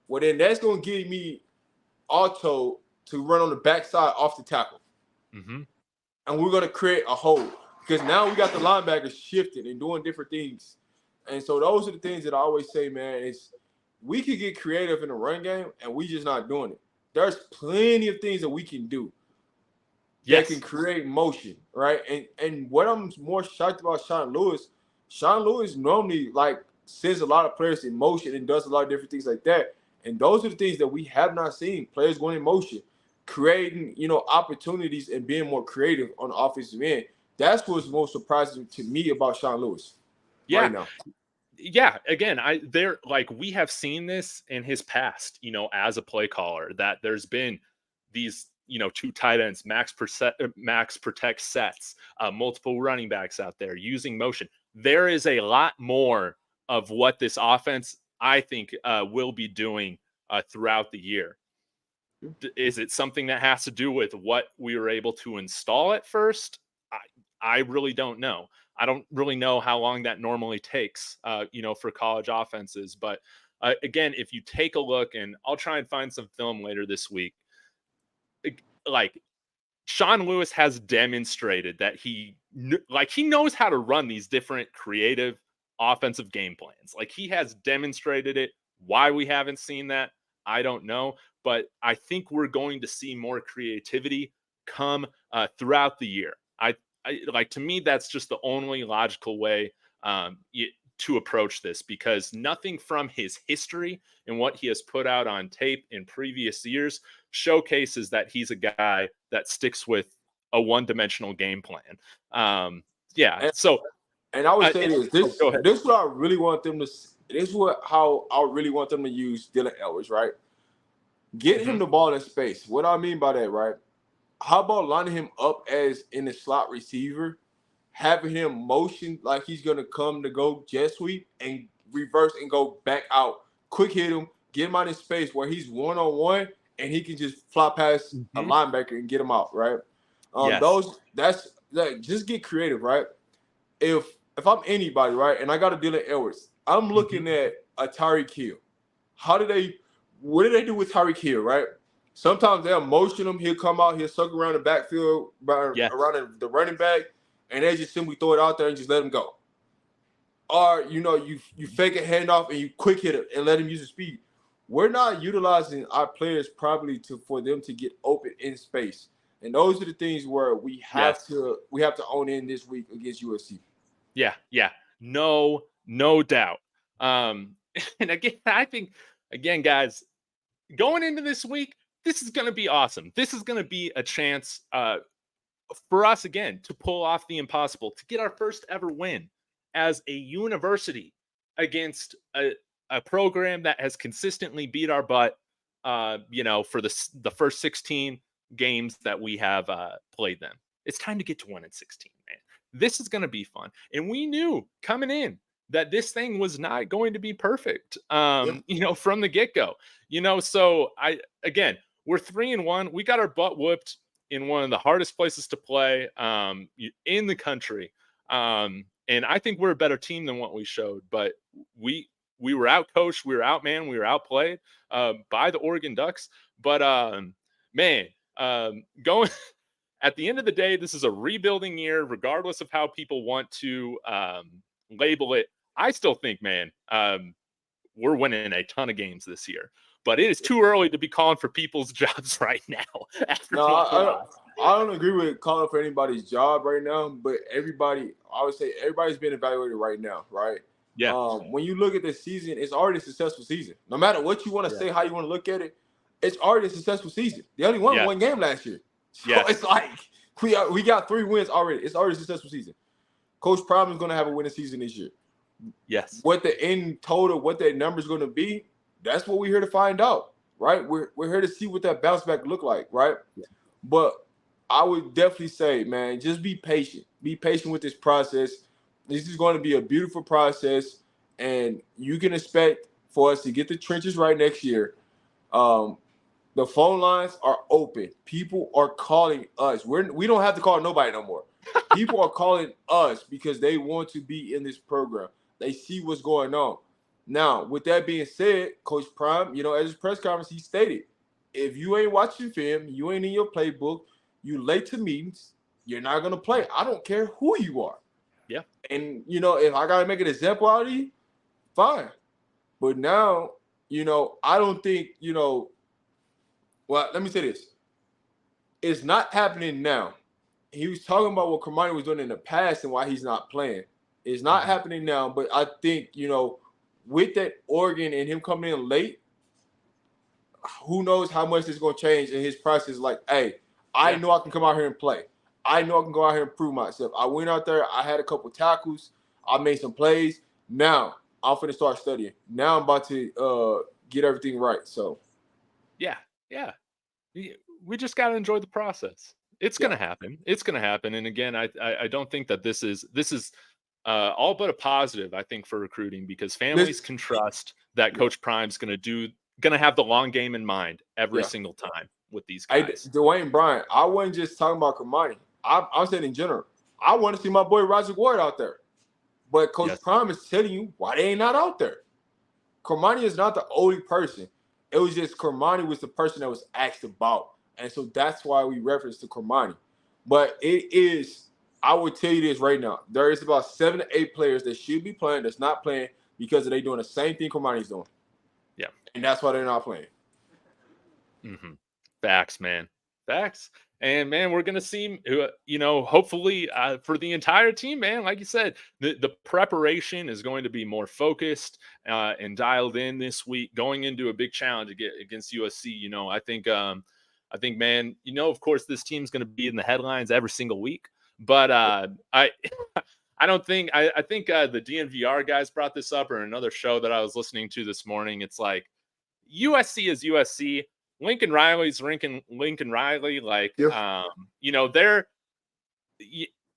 Well, then that's gonna give me Alto to run on the backside off the tackle, and we're gonna create a hole. Because now we got the linebackers shifting and doing different things. And so those are the things that I always say, man, is we can get creative in the run game and we just not doing it. There's plenty of things that we can do that can create motion, right? And what I'm more shocked about Sean Lewis normally like sends a lot of players in motion and does a lot of different things like that. And those are the things that we have not seen. Players going in motion, creating, opportunities and being more creative on the offensive end. That's what's most surprising to me about Sean Lewis right now. Yeah, again, we have seen this in his past, as a play caller, that there's been these, 2 tight ends, max protect sets, multiple running backs out there using motion. There is a lot more of what this offense, I think, will be doing throughout the year. Is it something that has to do with what we were able to install at first? I really don't know. I don't really know how long that normally takes, for college offenses. But again, if you take a look, and I'll try and find some film later this week, like Sean Lewis has demonstrated that he knows how to run these different creative offensive game plans. Like he has demonstrated it. Why we haven't seen that, I don't know. But I think we're going to see more creativity come throughout the year. To me, that's just the only logical way to approach this, because nothing from his history and what he has put out on tape in previous years showcases that he's a guy that sticks with a one-dimensional game plan. And I would say this is what I really want them to. How I really want them to use Dylan Edwards, right? Get him the ball in space. What I mean by that, right? How about lining him up as in the slot receiver, having him motion like he's going to come to go jet sweep and reverse and go back out. Quick hit him, get him out in space where he's one-on-one and he can just fly past a linebacker and get him out, right? Just get creative, right? If if I'm anybody, right, and I got a Dylan Edwards, I'm looking at a Tyreek Hill. What do they do with Tyreek Hill, right? Sometimes they motion him. He'll come out, he'll circle around the backfield, around the running back, and they just simply throw it out there and just let him go. Or, you fake a handoff and you quick hit it and let him use his speed. We're not utilizing our players properly for them to get open in space. And those are the things where we have to own in this week against USC. Yeah. No doubt. And again, I think, guys, going into this week, this is going to be awesome. This is going to be a chance for us, again, to pull off the impossible, to get our first ever win as a university against a program that has consistently beat our butt, for the first 16 games that we have played them. It's time to get to 1-16, man. This is going to be fun. And we knew coming in that this thing was not going to be perfect, from the get-go. So we're 3-1. We got our butt whooped in one of the hardest places to play in the country. And I think we're a better team than what we showed, but we were outcoached, we were outmanned, we were outplayed by the Oregon Ducks. But going at the end of the day, this is a rebuilding year, regardless of how people want to label it. I still think, we're winning a ton of games this year, but it is too early to be calling for people's jobs right now. I don't agree with calling for anybody's job right now, but I would say everybody's being evaluated right now, right? Yeah. When you look at the season, it's already a successful season. No matter what you want to say, how you want to look at it, it's already a successful season. They only won one game last year. So it's like we got 3 wins already. It's already a successful season. Coach Prime is going to have a winning season this year. Yes. What the end total, what that number is going to be, that's what we're here to find out, right? We're here to see what that bounce back look like, right? Yeah. But I would definitely say, man, just be patient. Be patient with this process. This is going to be a beautiful process, and you can expect for us to get the trenches right next year. The phone lines are open. People are calling us. We don't have to call nobody no more. People are calling us because they want to be in this program. They see what's going on. Now, with that being said, Coach Prime, at his press conference, he stated, if you ain't watching film, you ain't in your playbook, you late to meetings, you're not going to play. I don't care who you are. Yeah. And, if I got to make an example out of you, fine. But now, I don't think, well, let me say this. It's not happening now. He was talking about what Kermani was doing in the past and why he's not playing. It's not happening now, but I think, with that Oregon and him coming in late, who knows how much it's going to change in his process. Like, hey, I know I can come out here and play. I know I can go out here and prove myself. I went out there. I had a couple tackles. I made some plays. Now I'm finna start studying. Now I'm about to get everything right. So, yeah. We just got to enjoy the process. It's going to happen. It's going to happen. And again, I don't think that this is all but a positive, I think, for recruiting, because families can trust that Coach Prime's going to have the long game in mind every single time with these guys. Hey, Dwayne Bryant, I wasn't just talking about Kermani. I'm saying in general. I want to see my boy Roger Ward out there. But Coach Prime is telling you why they ain't not out there. Kermani is not the only person. It was just Kermani was the person that was asked about. And so that's why we reference to Kermani. But it is, I would tell you this right now. There is about 7 to 8 players that should be playing that's not playing because they doing the same thing Kermani's doing. Yeah. And that's why they're not playing. Mm-hmm. Facts, man. Facts. And, man, we're going to see, hopefully for the entire team, man, like you said, the preparation is going to be more focused and dialed in this week, going into a big challenge against USC. I think, man, of course, this team's going to be in the headlines every single week. But I don't think – I think the DNVR guys brought this up, or another show that I was listening to this morning. It's like USC is USC. Lincoln Riley's Lincoln Riley. Like, they're going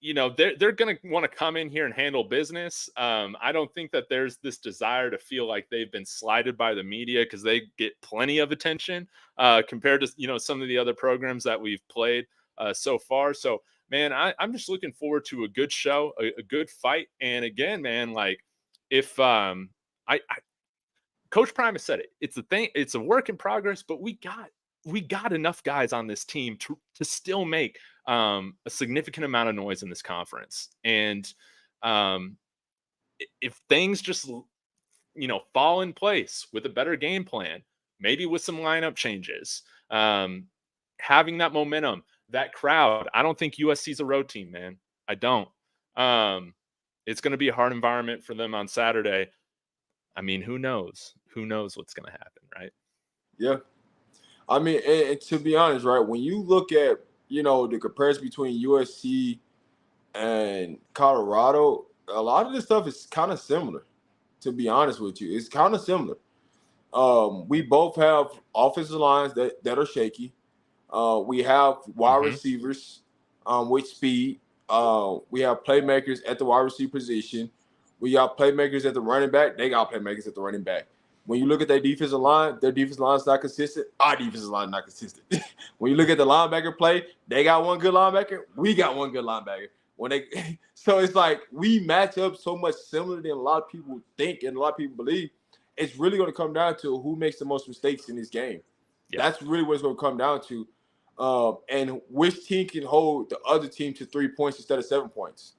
to want to come in here and handle business. I don't think that there's this desire to feel like they've been slighted by the media, because they get plenty of attention compared to, some of the other programs that we've played so far. So man, I'm just looking forward to a good show, a good fight. And again, man, like if I Coach Prime has said it. It's a thing. It's a work in progress, but we got enough guys on this team to still make a significant amount of noise in this conference. And um, if things just fall in place with a better game plan, maybe with some lineup changes, having that momentum, that crowd. I don't think USC's a road team, man. I don't. Um, it's going to be a hard environment for them on Saturday. I mean, who knows? Who knows what's going to happen, right? Yeah. I mean, and to be honest, right, when you look at, the comparison between USC and Colorado, a lot of this stuff is kind of similar, to be honest with you. It's kind of similar. We both have offensive lines that are shaky. We have wide receivers with speed. We have playmakers at the wide receiver position. We got playmakers at the running back. They got playmakers at the running back. When you look at their defensive line is not consistent. Our defensive line is not consistent. When you look at the linebacker play, they got one good linebacker. We got one good linebacker. So it's like we match up so much similar than a lot of people think and a lot of people believe. It's really going to come down to who makes the most mistakes in this game. Yeah. That's really what it's going to come down to. And which team can hold the other team to 3 points instead of 7 points.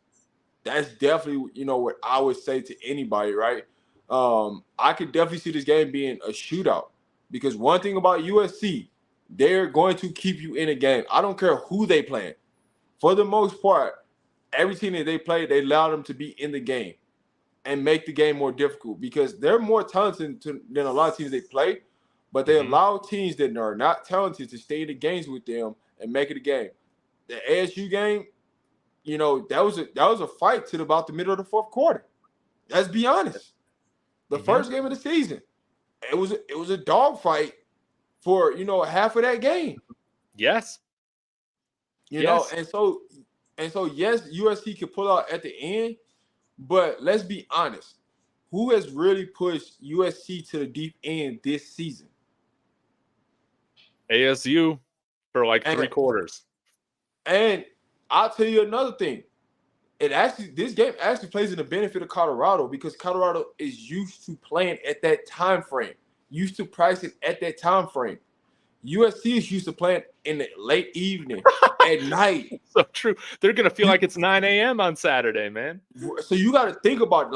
That's definitely, what I would say to anybody, right? I could definitely see this game being a shootout because one thing about USC, they're going to keep you in a game. I don't care who they play. For the most part, every team that they play, they allow them to be in the game and make the game more difficult because they're more talented than a lot of teams they play, but they allow teams that are not talented to stay in the games with them and make it a game. The ASU game, that was a fight to about the middle of the fourth quarter. Let's be honest. The first game of the season, it was a dogfight for half of that game. Yes. And so yes, USC could pull out at the end, but let's be honest. Who has really pushed USC to the deep end this season? ASU for like 3 quarters. And I'll tell you another thing. This game actually plays in the benefit of Colorado because Colorado is used to playing at that time frame, used to pricing at that time frame. USC is used to playing in the late evening, at night. So true. They're going to feel like it's 9 a.m. on Saturday, man. So you got to think about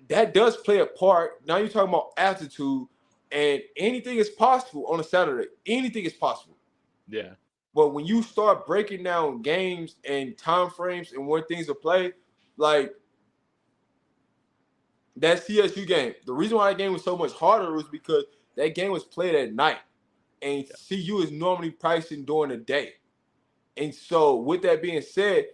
that does play a part. Now you're talking about altitude, and anything is possible on a Saturday. Anything is possible. Yeah. But when you start breaking down games and time frames and when things are played, like that CSU game, the reason why that game was so much harder was because that game was played at night. And CU is normally pricing during the day. And so with that being said,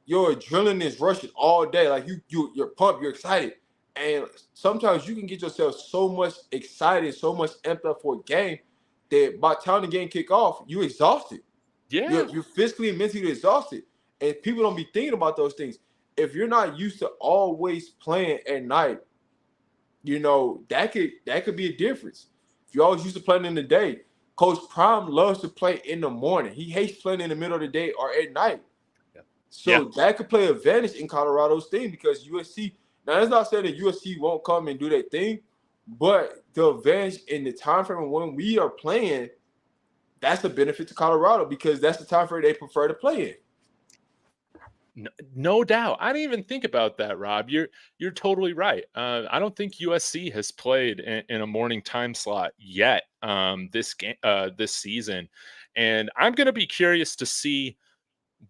your adrenaline is rushing all day. Like you're pumped, you're excited. And sometimes you can get yourself so much excited, so much amped up for a game that by the time the game kick off, you're exhausted. Yeah. You're physically and mentally exhausted. And people don't be thinking about those things. If you're not used to always playing at night, that could be a difference. If you're always used to playing in the day, Coach Prime loves to play in the morning. He hates playing in the middle of the day or at night. Yeah. So that could play advantage in Colorado's thing because USC, now that's not saying that USC won't come and do their thing, but the advantage in the time frame when we are playing, that's a benefit to Colorado because that's the time frame they prefer to play in. No doubt. I didn't even think about that, Rob. You're totally right. I don't think USC has played in a morning time slot yet this season, and I'm going to be curious to see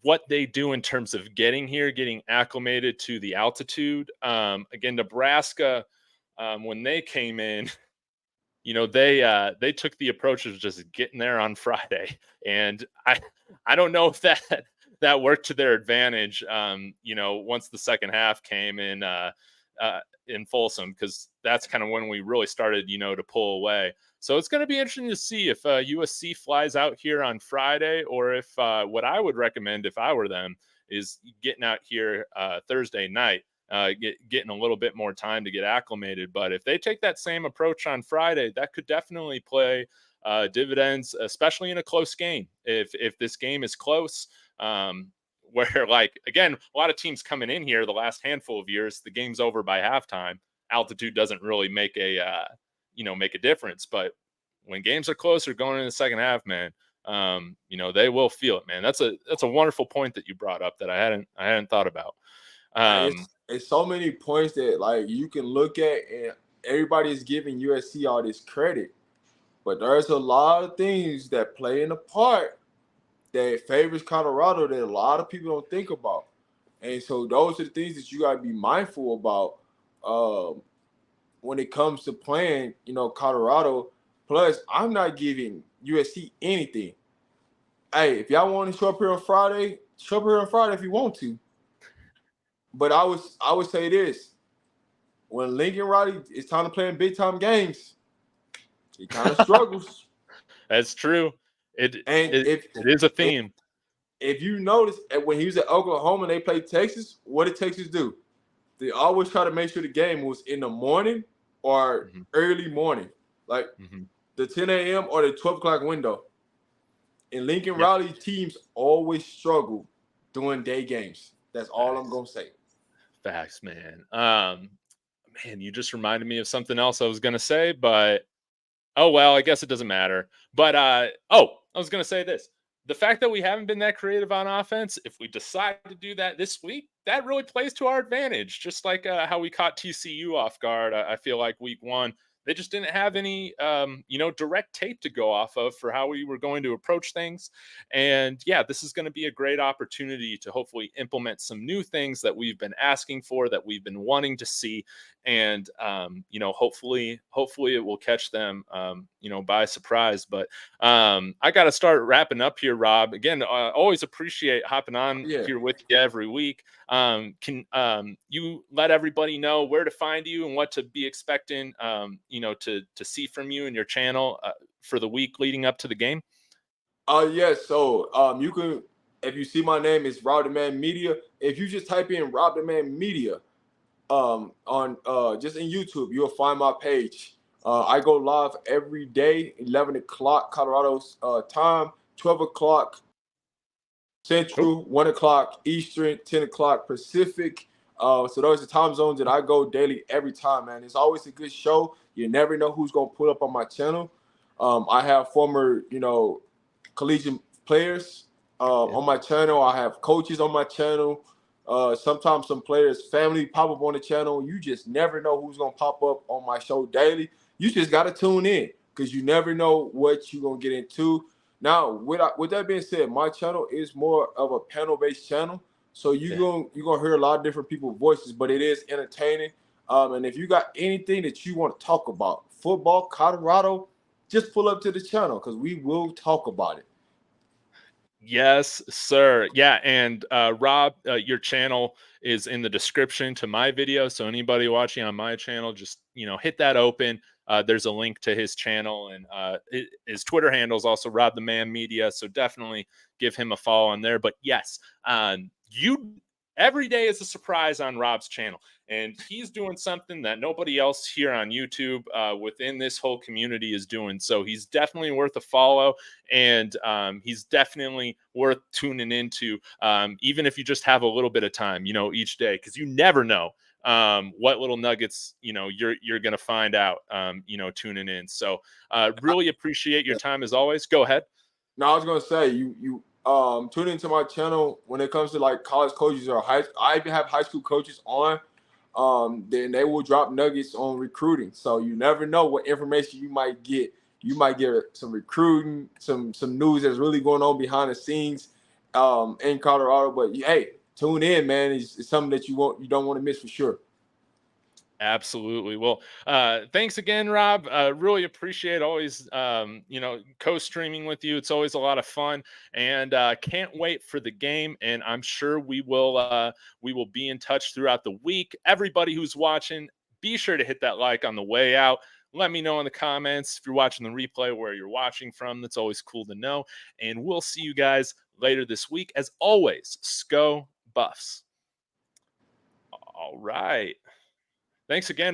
what they do in terms of getting here, getting acclimated to the altitude. Again, Nebraska, when they came in, they took the approach of just getting there on Friday, and I don't know if that worked to their advantage. Once the second half came in Folsom, because that's kind of when we really started, to pull away. So it's going to be interesting to see if USC flies out here on Friday, or if what I would recommend if I were them is getting out here Thursday night, getting a little bit more time to get acclimated. But if they take that same approach on Friday, that could definitely play dividends, especially in a close game. If this game is close, where like, again, a lot of teams coming in here the last handful of years, the game's over by halftime. Altitude doesn't really make a make a difference, but when games are closer going in the second half, man, they will feel it, man. That's a wonderful point that you brought up that I hadn't thought about. It's so many points that like you can look at, and everybody is giving USC all this credit, but there's a lot of things that play in a part that favors Colorado that a lot of people don't think about, and so those are the things that you got to be mindful about when it comes to playing, Colorado. Plus, I'm not giving USC anything. Hey, if y'all want to show up here on Friday, show up here on Friday if you want to. But I would say this: when Lincoln Riley is time to play in big time games, he kind of struggles. That's true. It is a theme. If you notice, when he was at Oklahoma and they played Texas, what did Texas do? They always try to make sure the game was in the morning or early morning, like the 10 a.m. or the 12 o'clock window. And Lincoln Riley teams always struggle doing day games. That's all I'm gonna say. Facts, man. Man, you just reminded me of something else I was gonna say, but oh well, I guess it doesn't matter. But I was gonna say this. The fact that we haven't been that creative on offense, if we decide to do that this week, that really plays to our advantage. Just like how we caught TCU off guard. I feel like week 1, they just didn't have any, direct tape to go off of for how we were going to approach things. And yeah, this is going to be a great opportunity to hopefully implement some new things that we've been asking for, that we've been wanting to see. And, hopefully it will catch them, by surprise. But I got to start wrapping up here, Rob. Again, I always appreciate hopping on here with you every week. Can you let everybody know where to find you and what to be expecting, to see from you and your channel for the week leading up to the game? Yes. So you can, if you see my name, it's Rob the Man Media. If you just type in Rob the Man Media on just in YouTube, you'll find my page. I go live every day, 11 o'clock Colorado's time, 12 o'clock Central, 1 o'clock Eastern, 10 o'clock Pacific. So those are time zones that I go daily every time, man. It's always a good show. You never know who's going to pull up on my channel. I have former, collegiate players on my channel. I have coaches on my channel. Sometimes some players' family pop up on the channel. You just never know who's going to pop up on my show daily. You just got to tune in because you never know what you're going to get into. Now, with that being said, my channel is more of a panel-based channel. So you're gonna hear a lot of different people's voices, but it is entertaining. And if you got anything that you want to talk about, football, Colorado, just pull up to the channel because we will talk about it. Yes, sir. Yeah, and Rob, your channel is in the description to my video. So anybody watching on my channel, just hit that open. There's a link to his channel, and his Twitter handle is also Rob the Man Media. So definitely give him a follow on there. But yes, every day is a surprise on Rob's channel, and he's doing something that nobody else here on YouTube within this whole community is doing. So he's definitely worth a follow, and he's definitely worth tuning into, even if you just have a little bit of time, each day, because you never know what little nuggets you're gonna find out tuning in. So really appreciate your time as always. Go ahead. No, I was gonna say you tune into my channel when it comes to like college coaches or I even have high school coaches on. Then they will drop nuggets on recruiting. So you never know what information you might get. You might get some recruiting, some news that's really going on behind the scenes in Colorado. But hey, tune in, man. It's something that you don't want to miss for sure. Absolutely. Well, thanks again, Rob. Really appreciate always, co-streaming with you. It's always a lot of fun, and can't wait for the game. And I'm sure we will be in touch throughout the week. Everybody who's watching, be sure to hit that like on the way out. Let me know in the comments if you're watching the replay where you're watching from. That's always cool to know. And we'll see you guys later this week. As always, Sco Buffs. All right. Thanks again.